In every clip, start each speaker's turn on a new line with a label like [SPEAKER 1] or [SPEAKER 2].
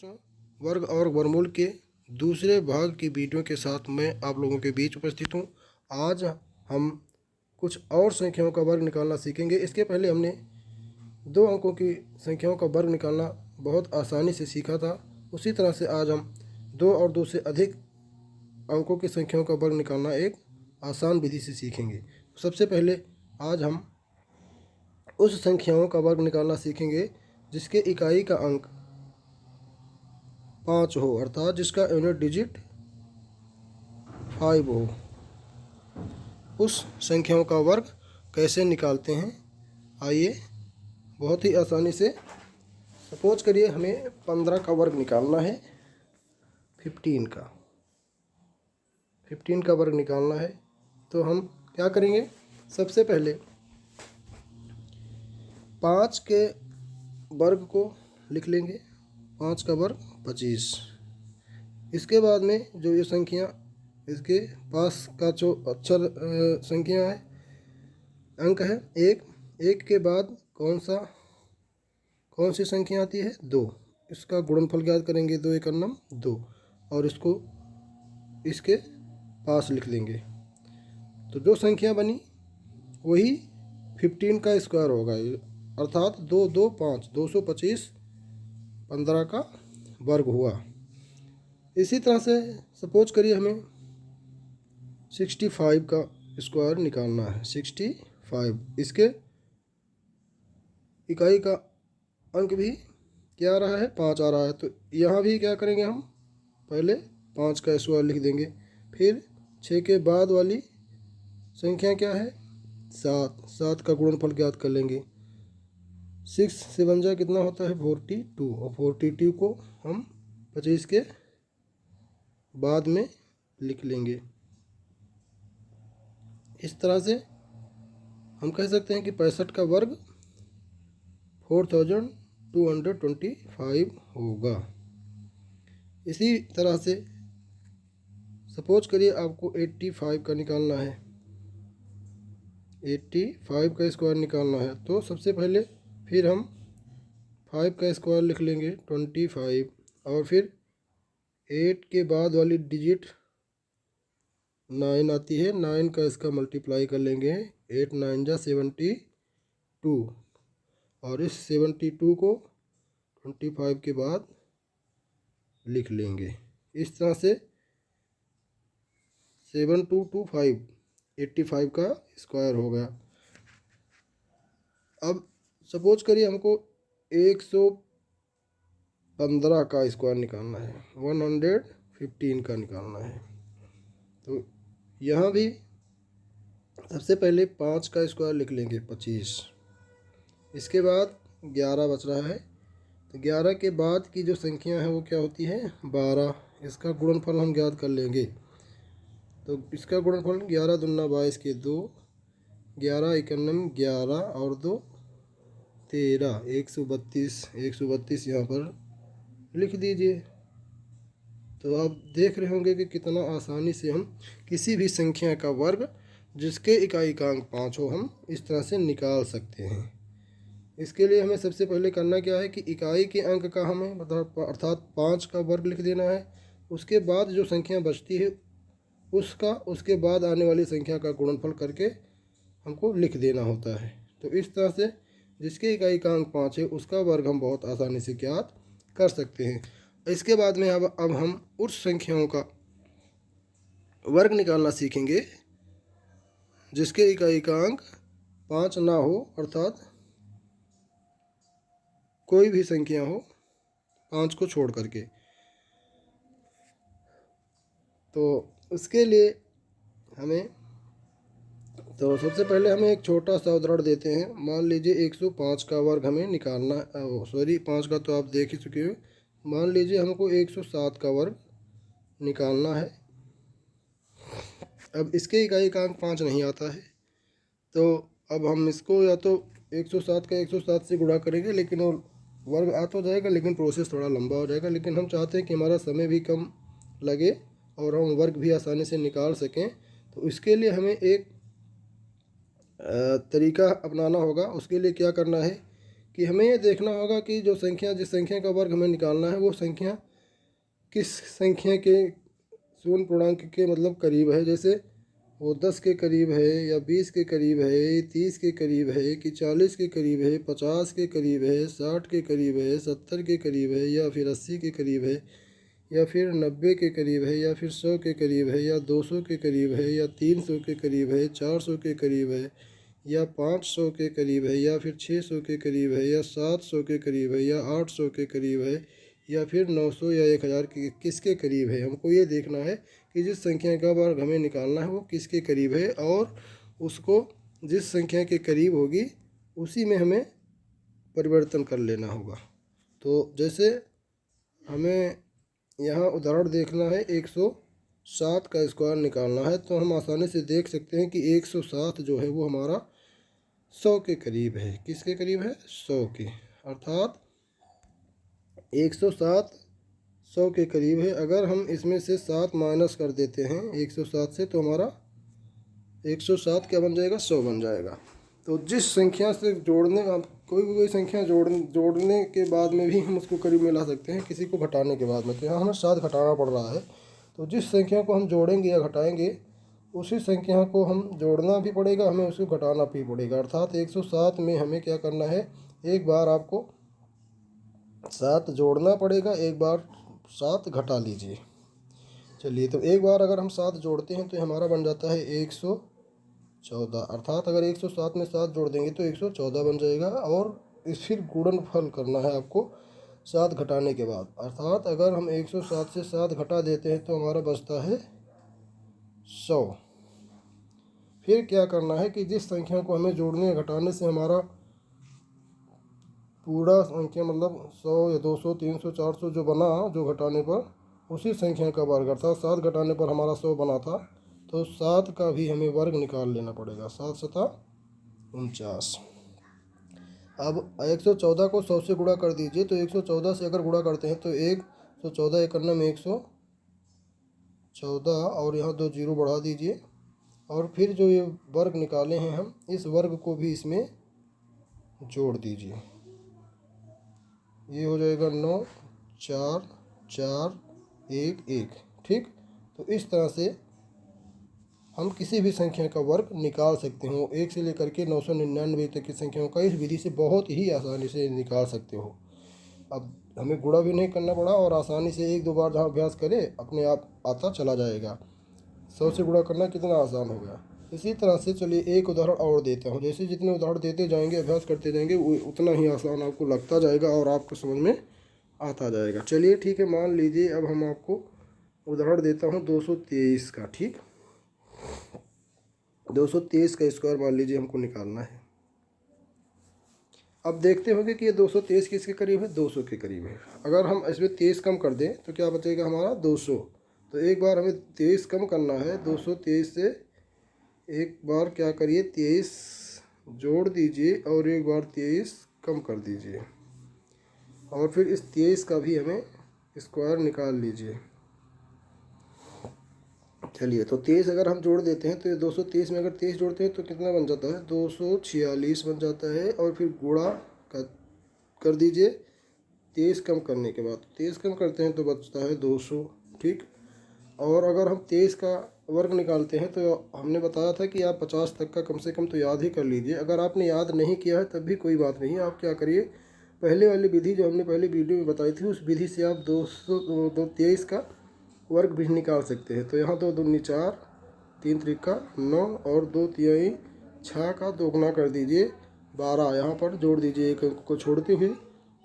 [SPEAKER 1] बच्चों, वर्ग और वर्गमूल के दूसरे भाग की वीडियो के साथ मैं आप लोगों के बीच उपस्थित हूँ। आज हम कुछ और संख्याओं का वर्ग निकालना सीखेंगे। इसके पहले हमने 2 अंकों की संख्याओं का वर्ग निकालना बहुत आसानी से सीखा था। उसी तरह से आज हम 2 और 2 से अधिक अंकों की संख्याओं का वर्ग निकालना एक आसान विधि से सीखेंगे। सबसे पहले आज हम उस संख्याओं का वर्ग निकालना सीखेंगे जिसके इकाई का अंक 5 हो, अर्थात जिसका यूनिट डिजिट 5 हो। उस संख्याओं का वर्ग कैसे निकालते हैं, आइए बहुत ही आसानी से। सपोज करिए हमें 15 का वर्ग निकालना है, 15 का वर्ग निकालना है। तो हम क्या करेंगे, सबसे पहले 5 के वर्ग को लिख लेंगे। 5 का वर्ग 25। इसके बाद में जो ये संख्या इसके पास का जो अक्षर संख्या है, अंक है 1, 1 के बाद कौन सी संख्या आती है, 2। इसका गुणनफल ज्ञात करेंगे, 2 एकम 2, और इसको इसके पास लिख लेंगे। तो जो संख्या बनी वही 15 का स्क्वायर होगा, अर्थात 2 2 5 225 15 का वर्ग हुआ। इसी तरह से सपोज करिए हमें 65 का स्क्वायर निकालना है। 65 इसके इकाई का अंक भी क्या आ रहा है, 5 आ रहा है। तो यहाँ भी क्या करेंगे, हम पहले 5 का स्क्वायर लिख देंगे। फिर 6 के बाद वाली संख्या क्या है, 7। 7 का गुणनफल ज्ञात कर लेंगे। 6 से बन जाए कितना होता है, 42, और 42 को हम 25 के बाद में लिख लेंगे। इस तरह से हम कह सकते हैं कि 65 का वर्ग 4225 होगा। इसी तरह से सपोज करिए आपको 85 का निकालना है, 85 का स्क्वायर निकालना है। तो सबसे पहले फिर हम 5 का स्क्वायर लिख लेंगे 25, और फिर 8 के बाद वाली डिजिट 9 आती है, 9 का इसका मल्टीप्लाई कर लेंगे। 8 9 जा 72, और इस 72 को 25 के बाद लिख लेंगे। इस तरह से 7225 85 का स्क्वायर हो गया। अब सपोज करिए हमको 115 का स्क्वायर निकालना है, 115 का निकालना है। तो यहाँ भी सबसे पहले 5 का स्क्वायर लिख लेंगे 25। इसके बाद 11 बच रहा है, तो 11 के बाद की जो संख्या है वो क्या होती है, 12। इसका गुणनफल हम ज्ञात कर लेंगे। तो इसका गुणनफल 11 दूना 22 के 2, 11 एकम 11 और 2 13, 132 यहाँ पर लिख दीजिए। तो आप देख रहे होंगे कि कितना आसानी से हम किसी भी संख्या का वर्ग जिसके इकाई का अंक 5 हो, हम इस तरह से निकाल सकते हैं। इसके लिए हमें सबसे पहले करना क्या है कि इकाई के अंक का हमें मतलब अर्थात 5 का वर्ग लिख देना है। उसके बाद जो संख्या बचती है उसके बाद आने वाली संख्या का गुणनफल करके हमको लिख देना होता है। तो इस तरह से जिसके इकाई का अंक 5 है उसका वर्ग हम बहुत आसानी से ज्ञात कर सकते हैं। इसके बाद में अब हम उस संख्याओं का वर्ग निकालना सीखेंगे जिसके इकाई का अंक 5 ना हो, अर्थात कोई भी संख्या हो 5 को छोड़ करके। तो उसके लिए तो सबसे पहले हमें एक छोटा सा उदाहरण देते हैं। मान लीजिए 105 का वर्ग हमें निकालना, 5 का तो आप देख ही चुके हो। मान लीजिए हमको 107 का वर्ग निकालना है। अब इसके इकाई का अंक 5 नहीं आता है, तो अब हम इसको या तो 107 का 107 से गुणा करेंगे, लेकिन वो वर्ग आ तो जाएगा लेकिन प्रोसेस थोड़ा लंबा हो जाएगा। लेकिन हम चाहते हैं कि हमारा समय भी कम लगे और हम वर्ग भी आसानी से निकाल सकें। तो इसके लिए हमें एक तरीका अपनाना होगा। उसके लिए क्या करना है कि हमें ये देखना होगा कि जो संख्या, जिस संख्या का वर्ग हमें निकालना है, वो संख्या किस संख्या के शून्य पूर्णांक के मतलब करीब है। जैसे वो 10 के करीब है, या 20 के करीब है, 30 के करीब है, कि 40 के करीब है, 50 के करीब है, 60 के करीब है, 70 के करीब है, या फिर 80 के करीब है, या फिर 90 के करीब है, या फिर 100 के करीब है, या 200 के करीब है, या 300 के करीब है, 400 के करीब है, या 500 के करीब है, या फिर 600 के करीब है, या 700 के करीब है, या 800 के करीब है, या फिर 900 या 1000 के किसके करीब है। हमको ये देखना है कि जिस संख्या का वर्ग हमें निकालना है वो किसके करीब है, और उसको जिस संख्या के करीब होगी उसी में हमें परिवर्तन कर लेना होगा। तो जैसे हमें यहाँ उदाहरण देखना है, 107 का स्क्वायर निकालना है, तो हम आसानी से देख सकते हैं कि 107 जो है वो हमारा 100 के करीब है। किसके करीब है? 100 के। अर्थात 107 100 के करीब है। अगर हम इसमें से 7 माइनस कर देते हैं 107 से, तो हमारा 107 क्या बन जाएगा? 100 बन जाएगा। तो जिस संख्या से जोड़ने, कोई संख्या जोड़ने के बाद में भी हम उसको करीब में ला सकते हैं, किसी को घटाने के बाद में। तो यहाँ हमें 7 घटाना पड़ रहा है, तो जिस संख्या को हम जोड़ेंगे या घटाएंगे उसी संख्या को हम जोड़ना भी पड़ेगा, हमें उसको घटाना भी पड़ेगा। अर्थात 107 में हमें क्या करना है, एक बार आपको 7 जोड़ना पड़ेगा, एक बार 7 घटा लीजिए। चलिए, तो एक बार अगर हम 7 जोड़ते हैं तो हमारा बन जाता है 114। अर्थात अगर 107 में 7 जोड़ देंगे तो 114 बन जाएगा। और इस फिर गुणनफल करना है आपको 7 घटाने के बाद। अर्थात अगर हम 107 से 7 घटा देते हैं तो हमारा बचता है 100। फिर क्या करना है कि जिस संख्या को हमें जोड़ने या घटाने से हमारा पूरा संख्या मतलब 100 या 200 300 400 जो बना, जो घटाने पर, उसी संख्या का वर्ग। अर्थात 7 घटाने पर हमारा 100 बना था, तो 7 का भी हमें वर्ग निकाल लेना पड़ेगा। 7 सता 49। अब 114 को 100 से गुणा कर दीजिए, तो 114 से अगर गुणा करते हैं तो 114 एक करने में 114, और यहाँ 2 जीरो बढ़ा दीजिए। और फिर जो ये वर्ग निकाले हैं हम, इस वर्ग को भी इसमें जोड़ दीजिए। ये हो जाएगा 9 4 4 1 1। ठीक, तो इस तरह से हम किसी भी संख्या का वर्ग निकाल सकते हो। 1 से लेकर के 999 तक की संख्याओं का इस विधि से बहुत ही आसानी से निकाल सकते हो। अब हमें गुणा भी नहीं करना पड़ा, और आसानी से 1-2 बार जहाँ अभ्यास करें अपने आप आता चला जाएगा। 100 से गुणा करना कितना आसान हो गया। इसी तरह से चलिए एक उदाहरण और देता हूँ। जैसे जितने उदाहरण देते जाएंगे, अभ्यास करते जाएंगे, उतना ही आसान आपको लगता जाएगा और आपको समझ में आता जाएगा। चलिए ठीक है, मान लीजिए अब हम आपको उदाहरण देता हूँ 223 का। ठीक, 223 का स्क्वायर मान लीजिए हमको निकालना है। अब देखते होंगे कि ये 223 किसके करीब है? 200 के करीब है। अगर हम इसमें 23 कम कर दें तो क्या बचेगा हमारा? 200। तो एक बार हमें 23 कम करना है। 223 से एक बार क्या करिए, 23 जोड़ दीजिए, और एक बार 23 कम कर दीजिए, और फिर इस 23 का भी हमें स्क्वायर निकाल लीजिए। चलिए, तो 23 अगर हम जोड़ देते हैं तो ये 223 में अगर 23 जोड़ते हैं तो कितना बन जाता है? 246 बन जाता है। और फिर गुणा कर दीजिए 23 कम करने के बाद। 23 कम करते हैं तो बचता है 200। ठीक, और अगर हम 23 का वर्ग निकालते हैं तो हमने बताया था कि आप 50 तक का कम से कम तो याद ही कर लीजिए। अगर आपने याद नहीं किया है तब भी कोई बात नहीं, आप क्या करिए, पहले वाली विधि जो हमने पहले वीडियो में बताई थी उस विधि से आप 23 का वर्ग भी निकाल सकते हैं। तो यहाँ 2 दूनी 4, 3 त्रिका 9, और 2 तिहाई 6 का दोगुना कर दीजिए 12। यहाँ पर जोड़ दीजिए एक अंक को छोड़ते हुए,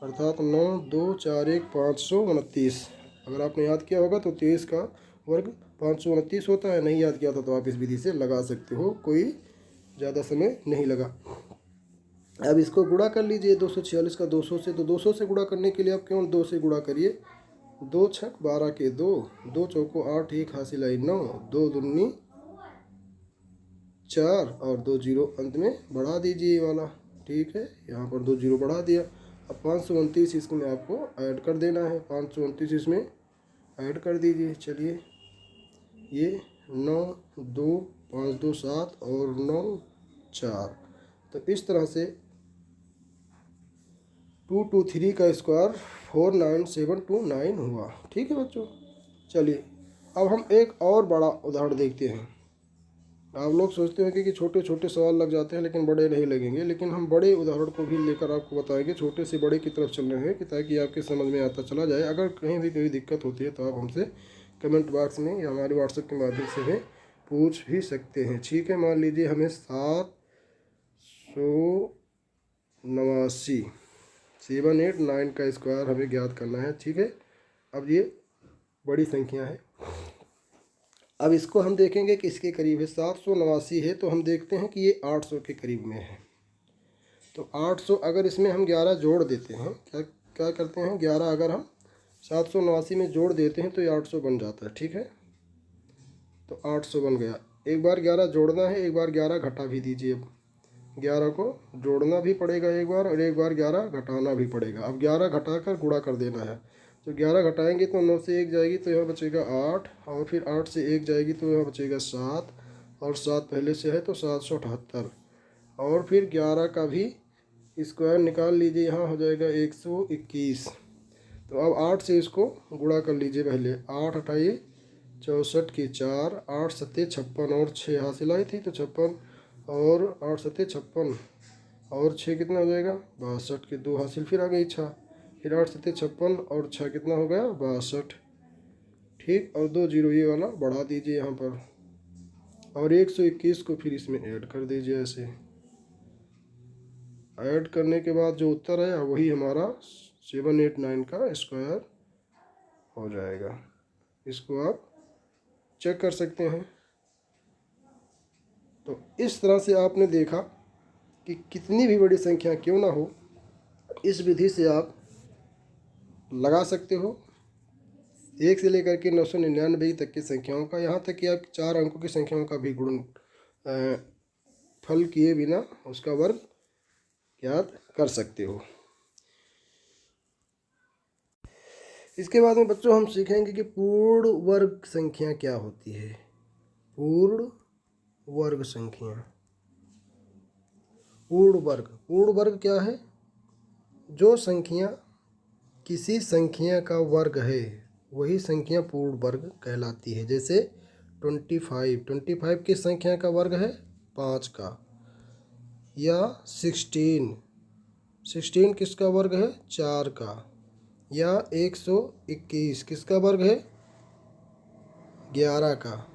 [SPEAKER 1] अर्थात 9 2 4 1 529। अगर आपने याद किया होगा तो 23 का वर्ग 529 होता है। नहीं याद किया था तो आप इस विधि से लगा सकते हो, कोई ज़्यादा समय नहीं लगा। अब इसको गुणा कर लीजिए 246 का 200 से। तो 200 से गुणा करने के लिए आप केवल 2 से गुणा करिए। 2 छक 12 के 2, 2 चौको 8, 1 हासिल आई 9, 2 दूनी 4, और 2 जीरो अंत में बढ़ा दीजिए ये वाला। ठीक है, यहाँ पर 2 जीरो बढ़ा दिया। अब 529 इसमें आपको ऐड कर देना है। 529 इसमें ऐड कर दीजिए। चलिए, ये 9 2 5 2 7 और 9 4। तो इस तरह से 223 का स्क्वायर 49729 हुआ। ठीक है बच्चों, चलिए अब हम एक और बड़ा उदाहरण देखते हैं। आप लोग सोचते हैं कि छोटे छोटे सवाल लग जाते हैं लेकिन बड़े नहीं लगेंगे, लेकिन हम बड़े उदाहरण को भी लेकर आपको बताएंगे, छोटे से बड़े की तरफ चल रहे हैं कि ताकि आपके समझ में आता चला जाए। अगर कहीं भी कोई दिक्कत होती है तो आप हमसे कमेंट बॉक्स में या हमारे व्हाट्सएप के माध्यम से भी पूछ भी सकते हैं। ठीक है, मान लीजिए हमें 789 का स्क्वायर हमें ज्ञात करना है। ठीक है, अब ये बड़ी संख्या है। अब इसको हम देखेंगे कि इसके करीब है। 789 है तो हम देखते हैं कि ये 800 के करीब में है। तो 800 अगर इसमें हम 11 जोड़ देते हैं, क्या क्या करते हैं, 11 अगर हम 789 में जोड़ देते हैं तो ये 800 बन जाता है। ठीक है, तो 800 बन गया। एक बार 11 जोड़ना है, एक बार 11 घटा भी दीजिए। अब 11 को जोड़ना भी पड़ेगा एक बार, और एक बार 11 घटाना भी पड़ेगा। अब 11 घटा कर गुणा कर देना है। तो 11 घटाएंगे तो 9 से 1 जाएगी तो यहाँ बचेगा 8, और फिर 8 से 1 जाएगी तो यहाँ बचेगा 7, और 7 पहले से है तो 778। और फिर 11 का भी स्क्वायर निकाल लीजिए, यहाँ हो जाएगा 121। तो अब 8 से इसको गुणा कर लीजिए पहले। 8 हटाइए 64 की 4, 8 सत्ते 56 और 6 हासिल आई थी तो 56, और 8 सत्ते 56 और 6 कितना हो जाएगा 62 के 2 हासिल, फिर आ गई 6, फिर 8 सत्ते 56 और 6 कितना हो गया 62। ठीक, और 2 जीरो ये वाला बढ़ा दीजिए यहाँ पर, और 121 को फिर इसमें ऐड कर दीजिए। ऐसे ऐड करने के बाद जो उत्तर है वही हमारा 789 का स्क्वायर हो जाएगा। इसको आप चेक कर सकते हैं। तो इस तरह से आपने देखा कि कितनी भी बड़ी संख्या क्यों ना हो, इस विधि से आप लगा सकते हो 1 से लेकर के 999 तक की संख्याओं का, यहाँ तक कि आप 4 अंकों की संख्याओं का भी गुण फल किए बिना उसका वर्ग ज्ञात कर सकते हो। इसके बाद में बच्चों हम सीखेंगे कि पूर्ण वर्ग संख्या क्या होती है। पूर्ण वर्ग संख्या, पूर्ण वर्ग क्या है? जो संख्या किसी संख्या का वर्ग है वही संख्या पूर्ण वर्ग कहलाती है। जैसे 25 किस संख्या का वर्ग है 5 का, या 16 किसका वर्ग है 4 का, या 121 किसका वर्ग है 11 का,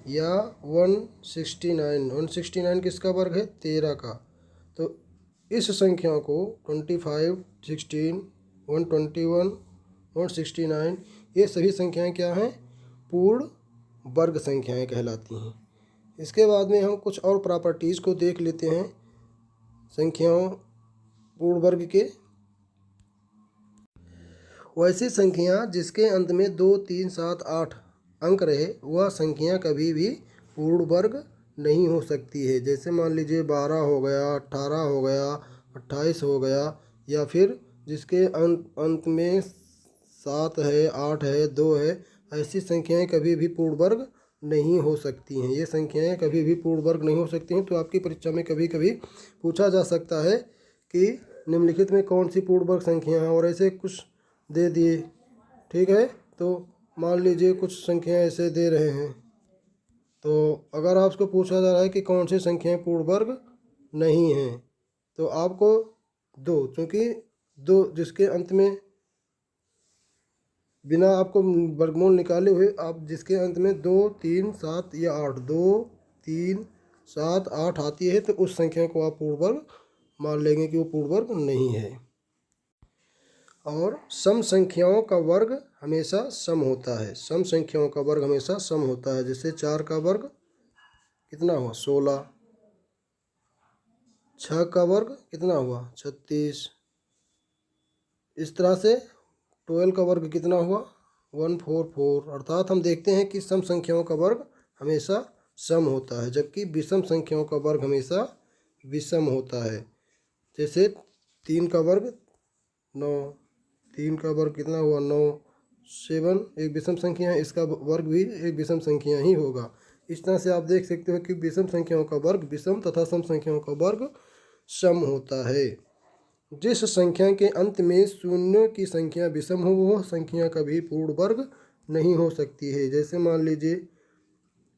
[SPEAKER 1] या 169 किसका वर्ग है 13 का। तो इस संख्या को 25, 16, 121, 169 ये सभी संख्याएं क्या हैं पूर्ण वर्ग संख्याएं कहलाती हैं। इसके बाद में हम कुछ और प्रॉपर्टीज़ को देख लेते हैं संख्याओं पूर्ण वर्ग के। वैसी संख्या जिसके अंत में 2, 3, 7, 8 अंक रहे वह संख्या कभी भी पूर्ण वर्ग नहीं हो सकती है। जैसे मान लीजिए 12 हो गया, 18 हो गया, 28 हो गया, या फिर जिसके अंत में 7 है, 8 है, 2 है, ऐसी संख्याएं कभी भी पूर्ण वर्ग नहीं हो सकती हैं। ये संख्याएं कभी भी पूर्ण वर्ग नहीं हो सकती हैं। तो आपकी परीक्षा में कभी कभी पूछा जा सकता है कि निम्नलिखित में कौन सी पूर्ण वर्ग संख्या है, और ऐसे कुछ दे दिए। ठीक है, तो मान लीजिए कुछ संख्याएं ऐसे दे रहे हैं, तो अगर आपको पूछा जा रहा है कि कौन सी संख्याएं पूर्ण वर्ग नहीं हैं, तो आपको दो, चूँकि दो जिसके अंत में बिना आपको वर्गमूल निकाले हुए आप जिसके अंत में 2, 3, 7 या 8, 2, 3, 7, 8 आती है तो उस संख्या को आप पूर्ण वर्ग मान लेंगे कि वो पूर्ण वर्ग नहीं है। और सम संख्याओं का वर्ग हमेशा सम होता है। सम संख्याओं का वर्ग हमेशा सम होता है। जैसे 4 का वर्ग कितना हुआ 16, 6 का वर्ग कितना हुआ 36, इस तरह से 12 का वर्ग कितना हुआ 144। अर्थात हम देखते हैं कि सम संख्याओं का वर्ग हमेशा सम होता है, जबकि विषम संख्याओं का वर्ग हमेशा विषम होता है। जैसे 3 का वर्ग 9, 3 का वर्ग कितना हुआ 9, 7 एक विषम संख्या है, इसका वर्ग भी एक विषम संख्या ही होगा। इस तरह से आप देख सकते हो कि विषम संख्याओं का वर्ग विषम तथा सम संख्याओं का वर्ग सम होता है। जिस संख्या के अंत में शून्य की संख्या विषम हो वह संख्या कभी पूर्ण वर्ग नहीं हो सकती है। जैसे मान लीजिए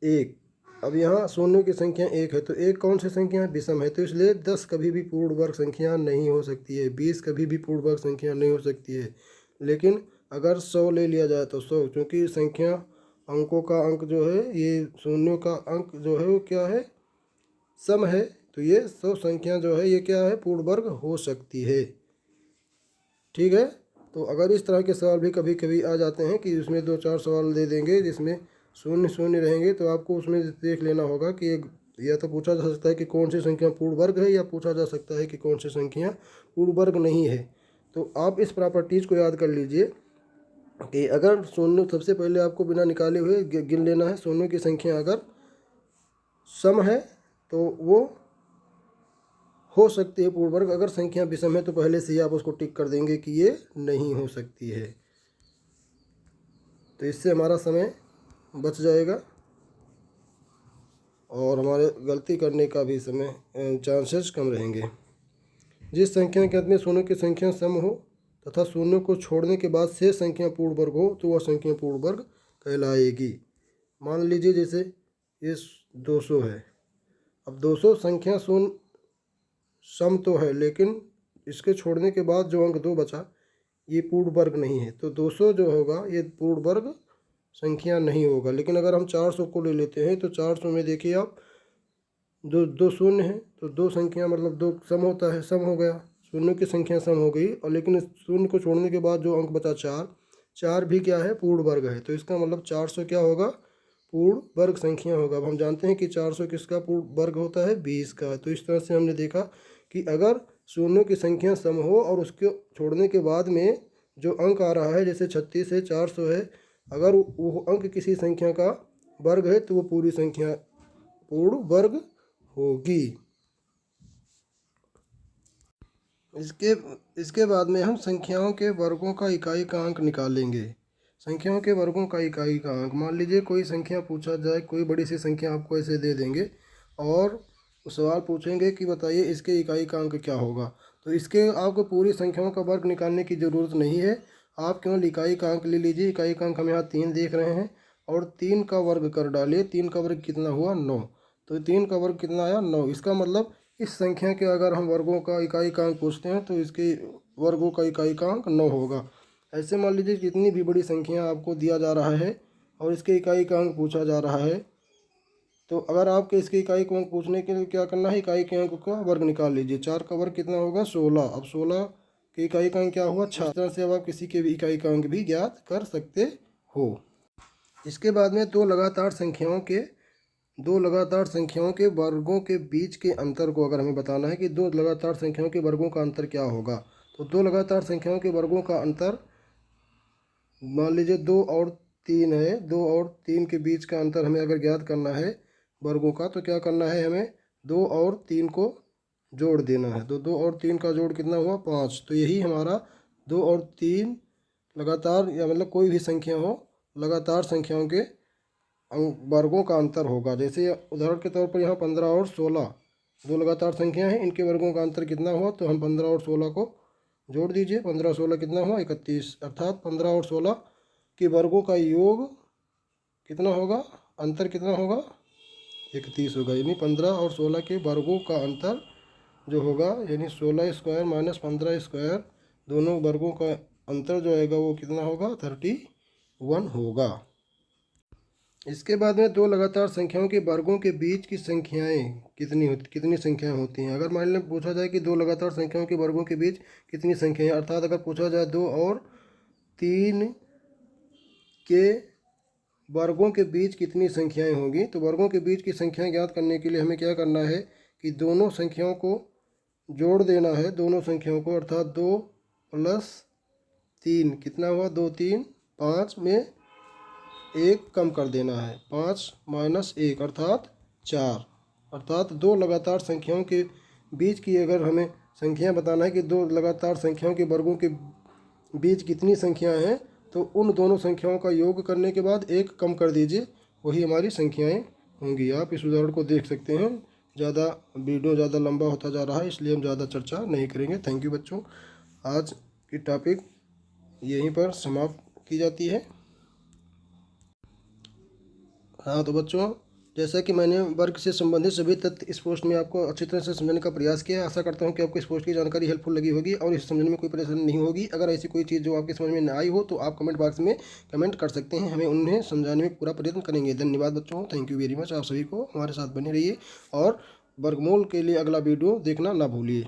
[SPEAKER 1] 1, अब यहाँ शून्य की संख्या 1 है तो 1 कौन सी संख्या है? विषम है, तो इसलिए 10 कभी भी पूर्ण वर्ग संख्या नहीं हो सकती है, 20 कभी भी पूर्ण वर्ग संख्या नहीं हो सकती है। लेकिन अगर 100 ले लिया जाए तो 100, क्योंकि संख्या अंकों का अंक जो है ये शून्यों का अंक जो है वो क्या है? सम है, तो ये 100 संख्या जो है ये क्या है? पूर्ण वर्ग हो सकती है। ठीक है, तो अगर इस तरह के सवाल भी कभी कभी आ जाते हैं कि उसमें 2-4 सवाल दे देंगे जिसमें शून्य शून्य रहेंगे, तो आपको उसमें देख लेना होगा कि या तो पूछा जा सकता है कि कौन सी संख्या पूर्ण वर्ग है, या पूछा जा सकता है कि कौन सी संख्या पूर्ण वर्ग नहीं है। तो आप इस प्रॉपर्टीज़ को याद कर लीजिए कि अगर शून्य, सबसे पहले आपको बिना निकाले हुए गिन लेना है, शून्य की संख्या अगर सम है तो वो हो सकती है पूर्ण वर्ग, अगर संख्या विषम है तो पहले से ही आप उसको टिक कर देंगे कि ये नहीं हो सकती है। तो इससे हमारा समय बच जाएगा और हमारे गलती करने का भी समय चांसेस कम रहेंगे। जिस संख्या के अंत में शून्य की संख्या सम हो तथा शून्य को छोड़ने के बाद शेष संख्या पूर्ण वर्ग हो तो वह संख्या पूर्ण वर्ग कहलाएगी। मान लीजिए जैसे ये 200 है, अब 200 संख्या शून्य सम तो है, लेकिन इसके छोड़ने के बाद जो अंक 2 बचा ये पूर्ण वर्ग नहीं है, तो 200 जो होगा ये पूर्ण वर्ग संख्या नहीं होगा। लेकिन अगर हम 400 को ले लेते हैं तो 400 में देखिए आप दो शून्य है, तो 2 संख्या मतलब 2 सम होता है, सम हो गया, शून्य की संख्या सम हो गई। और लेकिन शून्य को छोड़ने के बाद जो अंक बचा 4, 4 भी क्या है? पूर्ण वर्ग है, तो इसका मतलब 400 क्या होगा? पूर्ण वर्ग संख्या होगा। अब हम जानते हैं कि 400 किसका पूर्ण वर्ग होता है? 20 का। तो इस तरह से हमने देखा कि अगर शून्यों की संख्या सम हो और उसके छोड़ने के बाद में जो अंक आ रहा है, जैसे 36 है, 400 है, अगर वो अंक किसी संख्या का वर्ग है तो वो पूरी संख्या पूर्ण वर्ग होगी। इसके बाद में हम संख्याओं के वर्गों का इकाई का अंक निकालेंगे। संख्याओं के वर्गों का इकाई का अंक, मान लीजिए कोई संख्या पूछा जाए, कोई बड़ी सी संख्या आपको ऐसे दे देंगे और सवाल पूछेंगे कि बताइए इसके इकाई का अंक क्या होगा। तो इसके आपको पूरी संख्याओं का वर्ग निकालने की ज़रूरत नहीं है, आप केवल इकाई का अंक ले लीजिए। इकाई का अंक हम यहाँ 3 देख रहे हैं और 3 का वर्ग कर डालिए। 3 का वर्ग कितना हुआ? 9। तो 3 का वर्ग कितना आया? 9। इसका मतलब इस संख्या के अगर हम वर्गों का इकाई का अंक पूछते हैं तो इसके वर्गों का इकाई का अंक 9 होगा। ऐसे मान लीजिए जितनी भी बड़ी संख्या आपको दिया जा रहा है और इसके इकाई का अंक पूछा जा रहा है, तो अगर आपके इसके इकाई का अंक पूछने के लिए क्या करना है? इकाई के अंक का वर्ग निकाल लीजिए। 4 का वर्ग कितना होगा? 16। अब 16 के इकाई का अंक क्या हुआ? 6। इस तरह से अब आप किसी के भी इकाई का अंक भी ज्ञात कर सकते हो। इसके बाद में दो लगातार संख्याओं के वर्गों के बीच के अंतर को अगर हमें बताना है कि दो लगातार संख्याओं के वर्गों का अंतर क्या होगा, तो दो लगातार संख्याओं के वर्गों का अंतर, मान लीजिए 2 और 3 है, 2 और 3 के बीच का अंतर हमें अगर ज्ञात करना है वर्गों का, तो क्या करना है? हमें 2 और 3 को जोड़ देना है। तो 2 और 3 का जोड़ कितना हुआ? 5। तो यही हमारा 2 और 3 लगातार, या मतलब कोई भी संख्या हो, लगातार संख्याओं के वर्गों का अंतर होगा। जैसे उदाहरण के तौर पर यहाँ 15 और 16 दो लगातार संख्या हैं, इनके वर्गों का अंतर कितना हुआ? तो हम 15 और 16 को जोड़ दीजिए। 15 16 कितना हुआ? 31। अर्थात 15 और 16 के वर्गों का योग कितना होगा? अंतर कितना होगा? 31 होगा। यानी 15 और 16 के वर्गों का अंतर जो होगा, यानी 16 स्क्वायर माइनस 15 स्क्वायर, दोनों वर्गों का अंतर जो आएगा वो कितना होगा? 31 होगा। इसके बाद में दो लगातार संख्याओं के वर्गों के बीच की संख्याएं कितनी संख्याएं होती हैं। अगर मान लें पूछा जाए कि दो लगातार संख्याओं के वर्गों के बीच कितनी संख्याएं, अर्थात अगर पूछा जाए 2 और 3 के वर्गों के बीच कितनी संख्याएं होंगी, तो वर्गों के बीच की संख्याएं ज्ञात करने के लिए हमें क्या करना है कि दोनों संख्याओं को जोड़ देना है, दोनों संख्याओं को, अर्थात 2 + 3 कितना हुआ? 2 3 5 में 1 कम कर देना है, 5 - 1 अर्थात 4। अर्थात दो लगातार संख्याओं के बीच की अगर हमें संख्या बताना है कि दो लगातार संख्याओं के वर्गों के बीच कितनी संख्याएं हैं, तो उन दोनों संख्याओं का योग करने के बाद 1 कम कर दीजिए, वही हमारी संख्याएं होंगी। आप इस उदाहरण को देख सकते हैं ज़्यादा वीडियो ज़्यादा लंबा होता जा रहा है, इसलिए हम ज़्यादा चर्चा नहीं करेंगे। थैंक यू बच्चों। आज की टॉपिक यहीं पर समाप्त की जाती है। हाँ तो बच्चों, जैसा कि मैंने वर्ग से संबंधित सभी तथ्य इस पोस्ट में आपको अच्छी तरह से समझने का प्रयास किया है। आशा करता हूँ कि आपको इस पोस्ट की जानकारी हेल्पफुल लगी होगी और इसे समझने में कोई परेशानी नहीं होगी। अगर ऐसी कोई चीज़ जो आपके समझ में न आई हो तो आप कमेंट बॉक्स में कमेंट कर सकते हैं, हमें उन्हें समझाने में पूरा प्रयत्न करेंगे। धन्यवाद बच्चों, थैंक यू वेरी मच। आप सभी को हमारे साथ बने रहिए और वर्गमूल के लिए अगला वीडियो देखना ना भूलिए।